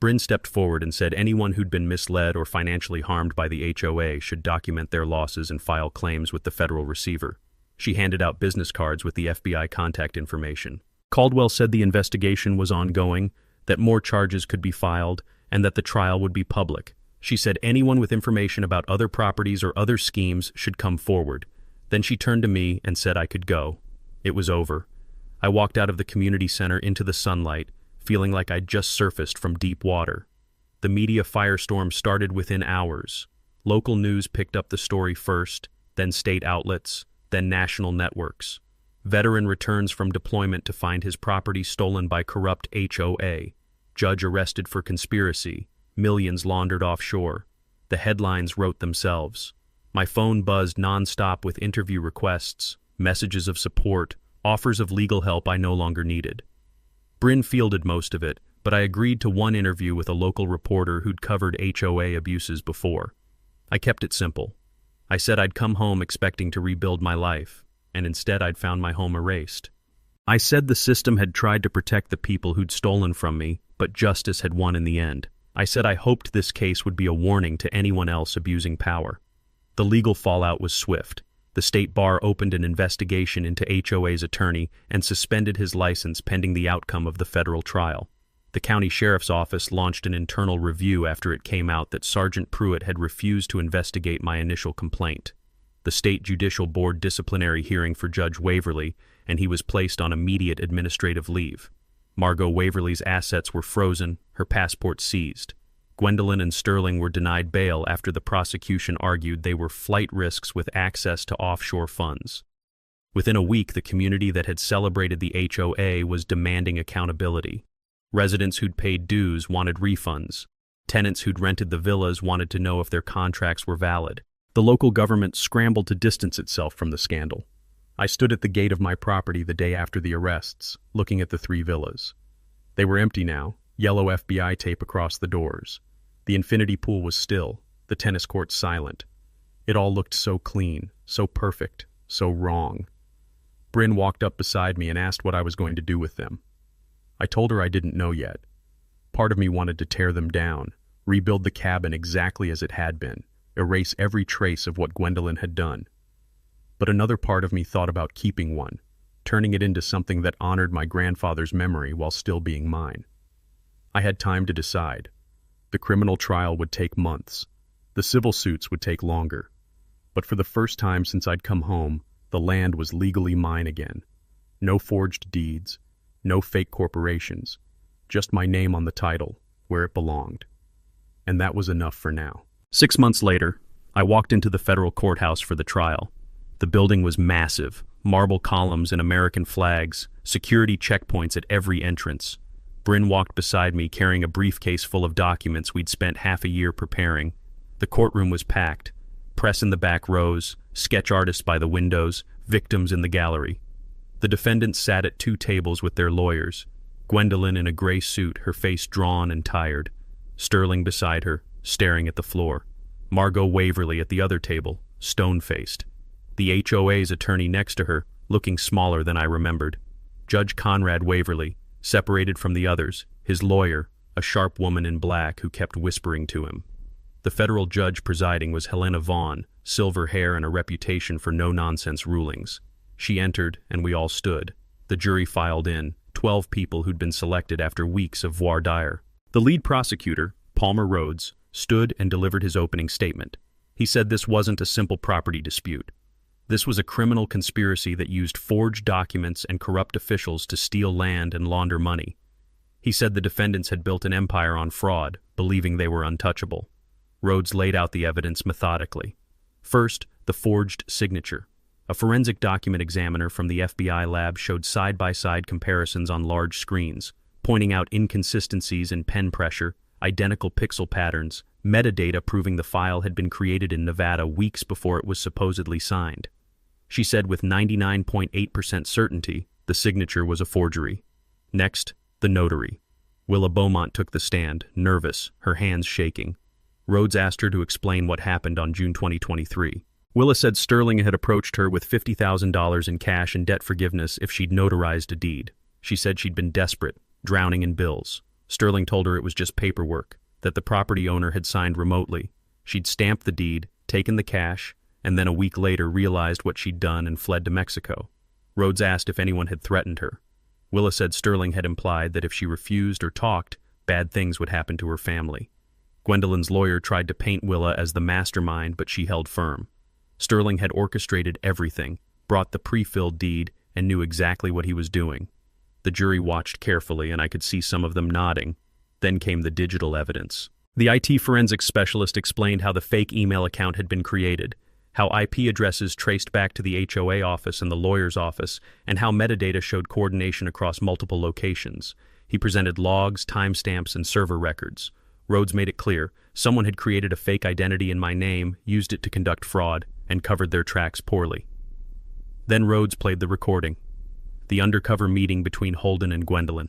Bryn stepped forward and said anyone who'd been misled or financially harmed by the HOA should document their losses and file claims with the federal receiver. She handed out business cards with the FBI contact information. Caldwell said the investigation was ongoing, that more charges could be filed, and that the trial would be public. She said anyone with information about other properties or other schemes should come forward. Then she turned to me and said I could go. It was over. I walked out of the community center into the sunlight, feeling like I'd just surfaced from deep water. The media firestorm started within hours. Local news picked up the story first, then state outlets, then national networks. Veteran returns from deployment to find his property stolen by corrupt HOA. Judge arrested for conspiracy. Millions laundered offshore. The headlines wrote themselves. My phone buzzed nonstop with interview requests, messages of support, offers of legal help I no longer needed. Bryn fielded most of it, but I agreed to one interview with a local reporter who'd covered HOA abuses before. I kept it simple. I said I'd come home expecting to rebuild my life, and instead I'd found my home erased. I said the system had tried to protect the people who'd stolen from me, but justice had won in the end. I said I hoped this case would be a warning to anyone else abusing power. The legal fallout was swift. The state bar opened an investigation into HOA's attorney and suspended his license pending the outcome of the federal trial. The county sheriff's office launched an internal review after it came out that Sergeant Pruitt had refused to investigate my initial complaint. The state judicial board disciplinary hearing for Judge Waverly, and he was placed on immediate administrative leave. Margot Waverly's assets were frozen, her passport seized. Gwendolyn and Sterling were denied bail after the prosecution argued they were flight risks with access to offshore funds. Within a week, the community that had celebrated the HOA was demanding accountability. Residents who'd paid dues wanted refunds. Tenants who'd rented the villas wanted to know if their contracts were valid. The local government scrambled to distance itself from the scandal. I stood at the gate of my property the day after the arrests, looking at the 3 villas. They were empty now, yellow FBI tape across the doors. The infinity pool was still, the tennis court silent. It all looked so clean, so perfect, so wrong. Bryn walked up beside me and asked what I was going to do with them. I told her I didn't know yet. Part of me wanted to tear them down, rebuild the cabin exactly as it had been, erase every trace of what Gwendolyn had done. But another part of me thought about keeping one, turning it into something that honored my grandfather's memory while still being mine. I had time to decide. The criminal trial would take months. The civil suits would take longer. But for the first time since I'd come home, the land was legally mine again. No forged deeds, no fake corporations, just my name on the title, where it belonged. And that was enough for now. 6 months later, I walked into the federal courthouse for the trial. The building was massive, marble columns and American flags, security checkpoints at every entrance. Bryn walked beside me carrying a briefcase full of documents we'd spent half a year preparing. The courtroom was packed. Press in the back rows, sketch artists by the windows, victims in the gallery. The defendants sat at 2 tables with their lawyers. Gwendolyn in a gray suit, her face drawn and tired. Sterling beside her, staring at the floor. Margot Waverly at the other table, stone-faced. The HOA's attorney next to her, looking smaller than I remembered. Judge Conrad Waverly, separated from the others, his lawyer, a sharp woman in black who kept whispering to him. The federal judge presiding was Helena Vaughn, silver hair and a reputation for no-nonsense rulings. She entered, and we all stood. The jury filed in, 12 people who'd been selected after weeks of voir dire. The lead prosecutor, Palmer Rhodes, stood and delivered his opening statement. He said this wasn't a simple property dispute. This was a criminal conspiracy that used forged documents and corrupt officials to steal land and launder money. He said the defendants had built an empire on fraud, believing they were untouchable. Rhodes laid out the evidence methodically. First, the forged signature. A forensic document examiner from the FBI lab showed side-by-side comparisons on large screens, pointing out inconsistencies in pen pressure, identical pixel patterns, metadata proving the file had been created in Nevada weeks before it was supposedly signed. She said with 99.8% certainty, the signature was a forgery. Next, the notary. Willa Beaumont took the stand, nervous, her hands shaking. Rhodes asked her to explain what happened on June 2023. Willa said Sterling had approached her with $50,000 in cash and debt forgiveness if she'd notarized a deed. She said she'd been desperate, drowning in bills. Sterling told her it was just paperwork, that the property owner had signed remotely. She'd stamped the deed, taken the cash, and then a week later realized what she'd done and fled to Mexico. Rhodes asked if anyone had threatened her. Willa said Sterling had implied that if she refused or talked, bad things would happen to her family. Gwendolyn's lawyer tried to paint Willa as the mastermind, but she held firm. Sterling had orchestrated everything, brought the pre-filled deed, and knew exactly what he was doing. The jury watched carefully, and I could see some of them nodding. Then came the digital evidence. The IT forensics specialist explained how the fake email account had been created, how IP addresses traced back to the HOA office and the lawyer's office, and how metadata showed coordination across multiple locations. He presented logs, timestamps, and server records. Rhodes made it clear someone had created a fake identity in my name, used it to conduct fraud, and covered their tracks poorly. Then Rhodes played the recording. The undercover meeting between Holden and Gwendolyn.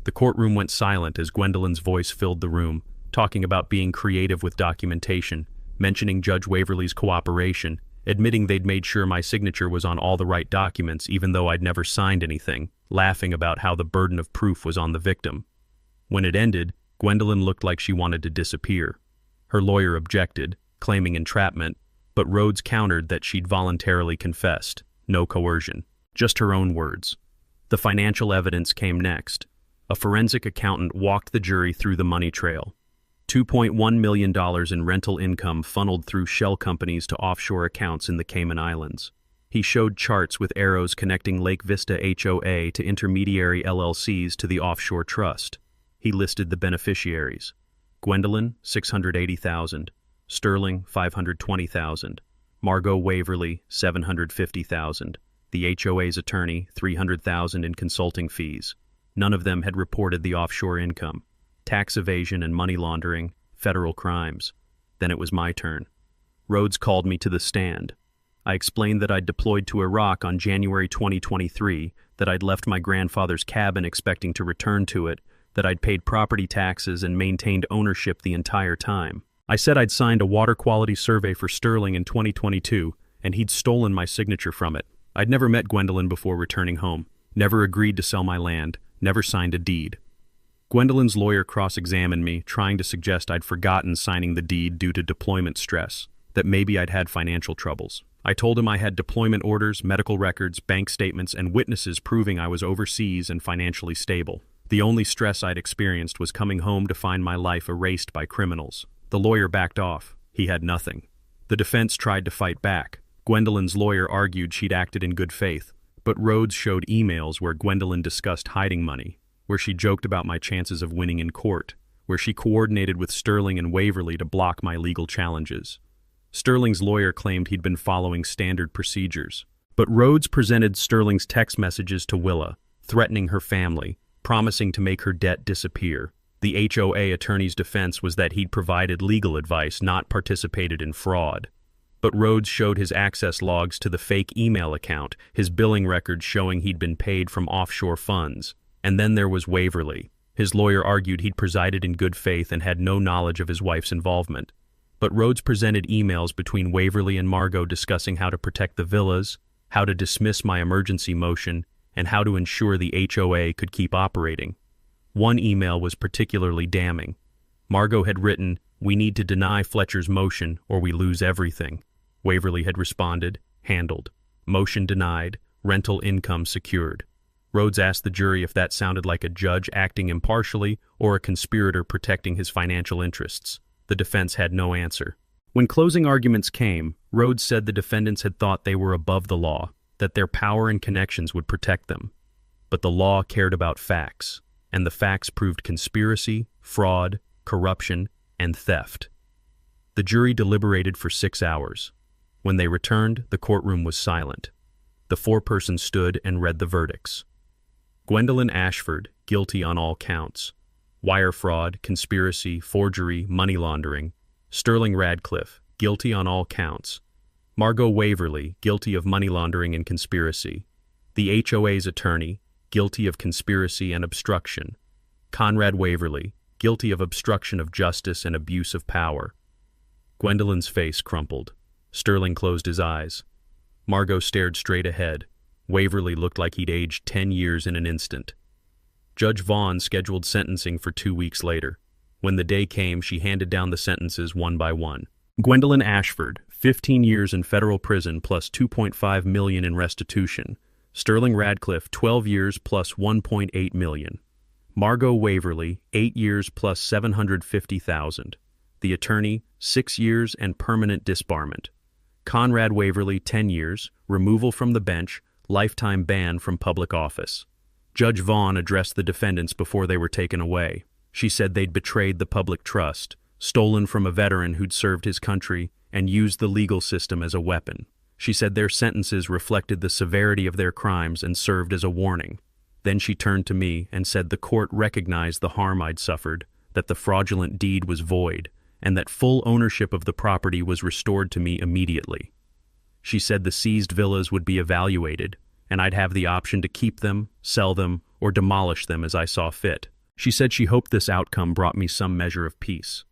The courtroom went silent as Gwendolyn's voice filled the room, talking about being creative with documentation, mentioning Judge Waverly's cooperation, admitting they'd made sure my signature was on all the right documents even though I'd never signed anything, laughing about how the burden of proof was on the victim. When it ended, Gwendolyn looked like she wanted to disappear. Her lawyer objected, claiming entrapment, but Rhodes countered that she'd voluntarily confessed, no coercion, just her own words. The financial evidence came next. A forensic accountant walked the jury through the money trail. $2.1 million in rental income funneled through shell companies to offshore accounts in the Cayman Islands. He showed charts with arrows connecting Lake Vista HOA to intermediary LLCs to the offshore trust. He listed the beneficiaries. Gwendolyn, $680,000. Sterling, $520,000. Margot Waverly, $750,000. The HOA's attorney, $300,000 in consulting fees. None of them had reported the offshore income. Tax evasion and money laundering, federal crimes. Then it was my turn. Rhodes called me to the stand. I explained that I'd deployed to Iraq on January 2023, that I'd left my grandfather's cabin expecting to return to it, that I'd paid property taxes and maintained ownership the entire time. I said I'd signed a water quality survey for Sterling in 2022, and he'd stolen my signature from it. I'd never met Gwendolyn before returning home, never agreed to sell my land, never signed a deed. Gwendolyn's lawyer cross-examined me, trying to suggest I'd forgotten signing the deed due to deployment stress, that maybe I'd had financial troubles. I told him I had deployment orders, medical records, bank statements, and witnesses proving I was overseas and financially stable. The only stress I'd experienced was coming home to find my life erased by criminals. The lawyer backed off. He had nothing. The defense tried to fight back. Gwendolyn's lawyer argued she'd acted in good faith, but Rhodes showed emails where Gwendolyn discussed hiding money, where she joked about my chances of winning in court, where she coordinated with Sterling and Waverly to block my legal challenges. Sterling's lawyer claimed he'd been following standard procedures, but Rhodes presented Sterling's text messages to Willa, threatening her family, promising to make her debt disappear. The HOA attorney's defense was that he'd provided legal advice, not participated in fraud. But Rhodes showed his access logs to the fake email account, his billing records showing he'd been paid from offshore funds. And then there was Waverly. His lawyer argued he'd presided in good faith and had no knowledge of his wife's involvement. But Rhodes presented emails between Waverly and Margot discussing how to protect the villas, how to dismiss my emergency motion, and how to ensure the HOA could keep operating. One email was particularly damning. Margot had written, "We need to deny Fletcher's motion or we lose everything." Waverly had responded, "Handled. Motion denied, rental income secured." Rhodes asked the jury if that sounded like a judge acting impartially or a conspirator protecting his financial interests. The defense had no answer. When closing arguments came, Rhodes said the defendants had thought they were above the law, that their power and connections would protect them. But the law cared about facts, and the facts proved conspiracy, fraud, corruption, and theft. The jury deliberated for 6 hours. When they returned, the courtroom was silent. The foreperson stood and read the verdicts. Gwendolyn Ashford, guilty on all counts. Wire fraud, conspiracy, forgery, money laundering. Sterling Radcliffe, guilty on all counts. Margot Waverly, guilty of money laundering and conspiracy. The HOA's attorney, guilty of conspiracy and obstruction. Conrad Waverly, guilty of obstruction of justice and abuse of power. Gwendolyn's face crumpled. Sterling closed his eyes. Margot stared straight ahead. Waverly looked like he'd aged 10 years in an instant. Judge Vaughn scheduled sentencing for 2 weeks later. When the day came, she handed down the sentences one by one. Gwendolyn Ashford, 15 years in federal prison plus $2.5 million in restitution. Sterling Radcliffe, 12 years plus $1.8 million. Margot Waverly, 8 years plus $750,000. The attorney, 6 years and permanent disbarment. Conrad Waverly, 10 years, removal from the bench, lifetime ban from public office. Judge Vaughn addressed the defendants before they were taken away. She said they'd betrayed the public trust, stolen from a veteran who'd served his country, and used the legal system as a weapon. She said their sentences reflected the severity of their crimes and served as a warning. Then she turned to me and said the court recognized the harm I'd suffered, that the fraudulent deed was void, and that full ownership of the property was restored to me immediately. She said the seized villas would be evaluated, and I'd have the option to keep them, sell them, or demolish them as I saw fit. She said she hoped this outcome brought me some measure of peace.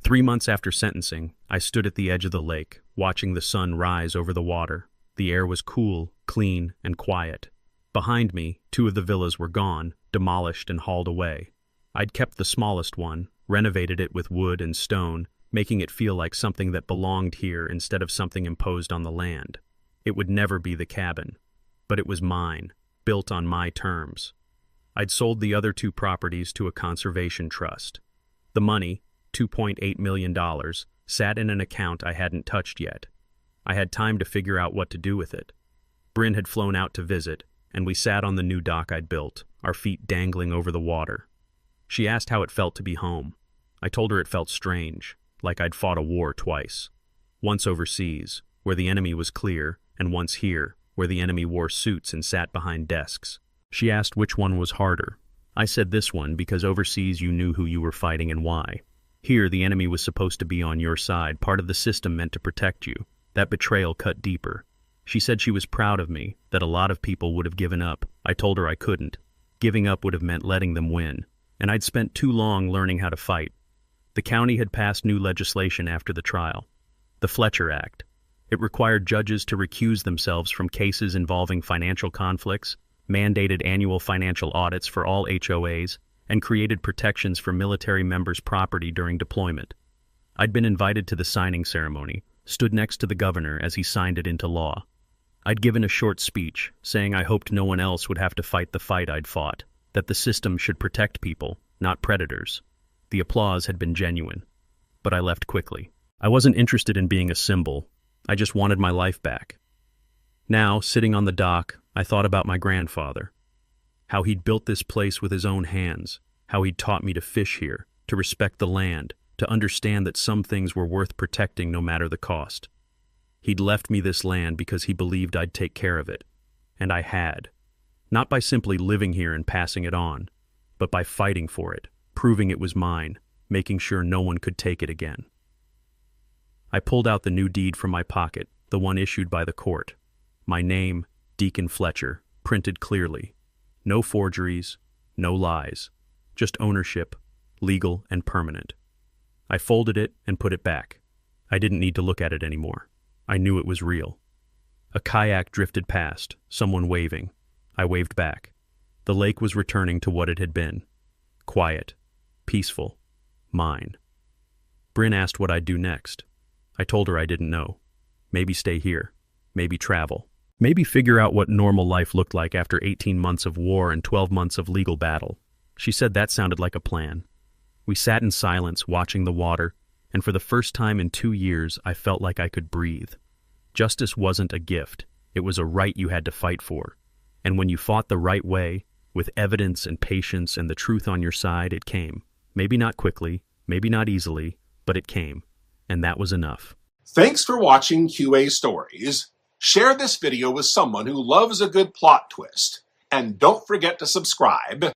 3 months after sentencing, I stood at the edge of the lake, watching the sun rise over the water. The air was cool, clean, and quiet. Behind me, 2 of the villas were gone, demolished and hauled away. I'd kept the smallest one, renovated it with wood and stone, making it feel like something that belonged here instead of something imposed on the land. It would never be the cabin, but it was mine, built on my terms. I'd sold the other 2 properties to a conservation trust. The money, $2.8 million, sat in an account I hadn't touched yet. I had time to figure out what to do with it. Bryn had flown out to visit, and we sat on the new dock I'd built, our feet dangling over the water. She asked how it felt to be home. I told her it felt strange, like I'd fought a war twice. Once overseas, where the enemy was clear, and once here, where the enemy wore suits and sat behind desks. She asked which one was harder. I said this one because overseas you knew who you were fighting and why. Here the enemy was supposed to be on your side, part of the system meant to protect you. That betrayal cut deeper. She said she was proud of me, that a lot of people would have given up. I told her I couldn't. Giving up would have meant letting them win. And I'd spent too long learning how to fight. The county had passed new legislation after the trial. The Fletcher Act. It required judges to recuse themselves from cases involving financial conflicts, mandated annual financial audits for all HOAs, and created protections for military members' property during deployment. I'd been invited to the signing ceremony, stood next to the governor as he signed it into law. I'd given a short speech, saying I hoped no one else would have to fight the fight I'd fought, that the system should protect people, not predators. The applause had been genuine, but I left quickly. I wasn't interested in being a symbol. I just wanted my life back. Now, sitting on the dock, I thought about my grandfather. How he'd built this place with his own hands, how he'd taught me to fish here, to respect the land, to understand that some things were worth protecting no matter the cost. He'd left me this land because he believed I'd take care of it, and I had. Not by simply living here and passing it on, but by fighting for it, proving it was mine, making sure no one could take it again. I pulled out the new deed from my pocket, the one issued by the court. My name, Deacon Fletcher, printed clearly. No forgeries, no lies, just ownership, legal and permanent. I folded it and put it back. I didn't need to look at it anymore. I knew it was real. A kayak drifted past, someone waving. I waved back. The lake was returning to what it had been. Quiet, peaceful, mine. Bryn asked what I'd do next. I told her I didn't know. Maybe stay here. Maybe travel. Maybe figure out what normal life looked like after 18 months of war and 12 months of legal battle. She said that sounded like a plan. We sat in silence, watching the water, and for the first time in 2 years, I felt like I could breathe. Justice wasn't a gift. It was a right you had to fight for. And when you fought the right way, with evidence and patience and the truth on your side, it came. Maybe not quickly, maybe not easily, but it came. And that was enough. Thanks for watching QA Stories. Share this video with someone who loves a good plot twist. And don't forget to subscribe.